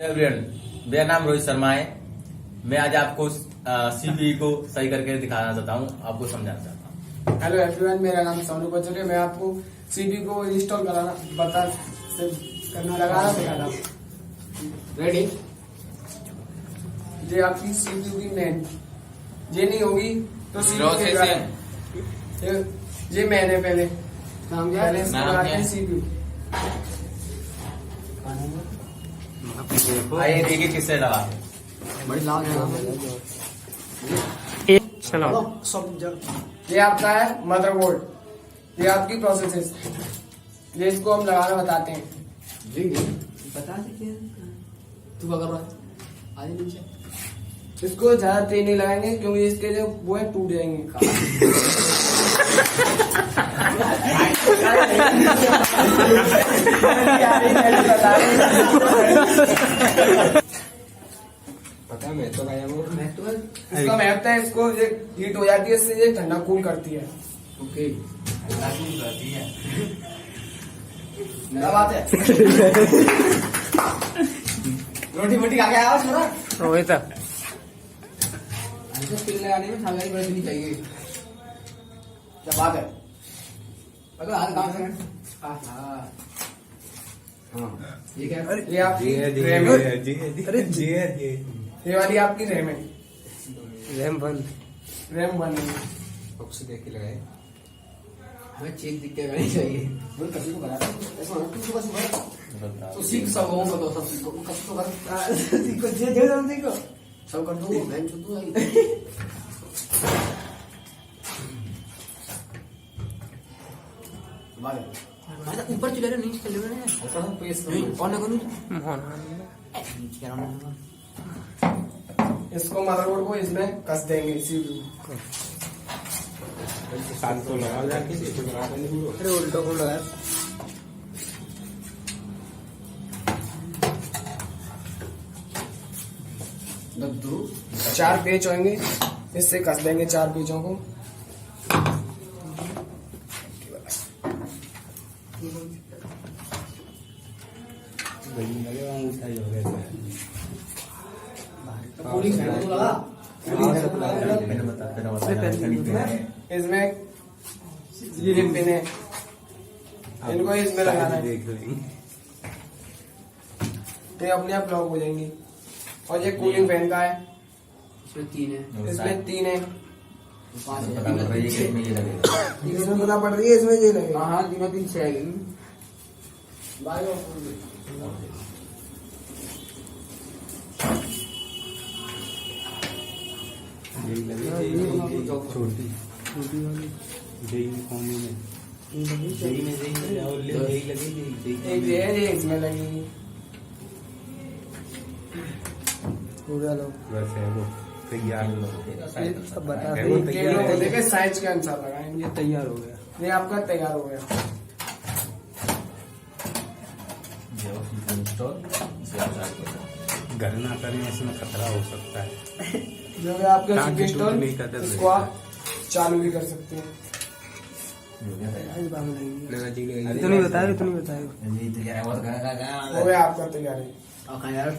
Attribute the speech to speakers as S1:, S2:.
S1: Everyone, मेरा नाम रोहित शर्मा है। मैं आज आपको सीपीयू को सही करके दिखाना चाहता हूँ, आपको समझाना चाहता हूँ।
S2: हेलो एवरीवन, मेरा नाम सोनू बचोले। मैं आपको सीपीयू को इंस्टॉल कराना लगाना सिखाता हूँ। रेडी? ये आपकी सीपीयू की मैन, ये नहीं होगी तो सीपीयू ये मैन है। पहले नाम क्या है? सीपीयू।
S1: आइए देखिए किससे लगा।
S2: बड़ी लाल है।
S3: चलो
S2: ये आपका है मदरबोर्ड, ये आपकी प्रोसेस है। ये इसको हम लगाना बताते हैं।
S4: बता दे तू क्या कर रहा है? आगे नीचे
S2: इसको ज्यादा तेज नहीं लगाएंगे क्योंकि इसके जो वो है टूट जाएंगे।
S4: पता है मैं तो गया वो
S2: इसका महत्व है, इसको ये हीट हो जाती है, इससे ये ठंडा कूल करती है।
S4: ओके
S2: क्या बात है? रोटी मोटी खा के आया छोरा।
S3: रोहित
S4: ऐसे स्पिन लगाने में ठंडा ही बरसनी चाहिए।
S2: क्या बात है?
S4: अगर हाथ काम करें हाँ ये क्या है?
S2: ये आपकी रैम है।
S3: अरे
S2: ये वाली आपकी रैम है।
S3: रैम बंद
S2: रैम बन है।
S4: बॉक्स देख के लगाए हमें चेक दिख के करनी चाहिए। बोल कभी को बता ऐसा होना तू बस तो सीख सब हो तो सब सीखो कब तो बस सीखो जे जे सीखो सब कर दो मैं छुट्टू है। ऊपर चले रहे नीचे चले रहे हैं ऐसा प्रेस ऑन करूं
S2: इसको मदरबोर्ड को इसमें कस देंगे सीपीयू।
S3: अरे उल्टा को लगा।
S4: दो
S2: 4 पेच होंगे, इससे कस देंगे 4 पेचों को।
S4: पूरी फैन को लगा
S2: इसमें ये पिन है, इनको इसमें लगाना है तो ये अपने आप लॉक हो जाएंगी। और ये कूलिंग फैन का है,
S4: इसमें 3 है
S2: इसमें 3 है।
S4: 5 है
S2: इसमें पता पड़ रही है, इसमें ये लगेगा।
S4: हाँ 3 3 6 है
S3: छोटी वाली
S2: एक ये है, ये इसमें लगेगी। पूरा लो
S3: सब बता
S2: देखे साइज के अनुसार लगाएंगे।
S3: तैयार हो गया।
S2: ये आपका तैयार हो गया।
S5: घर ना करें इसमें खतरा हो सकता है।
S2: जो है आपका इंस्टॉल,
S5: नहीं करते तो
S2: इसको आप चालू भी कर सकते हैं।
S3: तू नहीं बताया
S2: हो गया आपका तैयारी।
S4: और कहाँ यार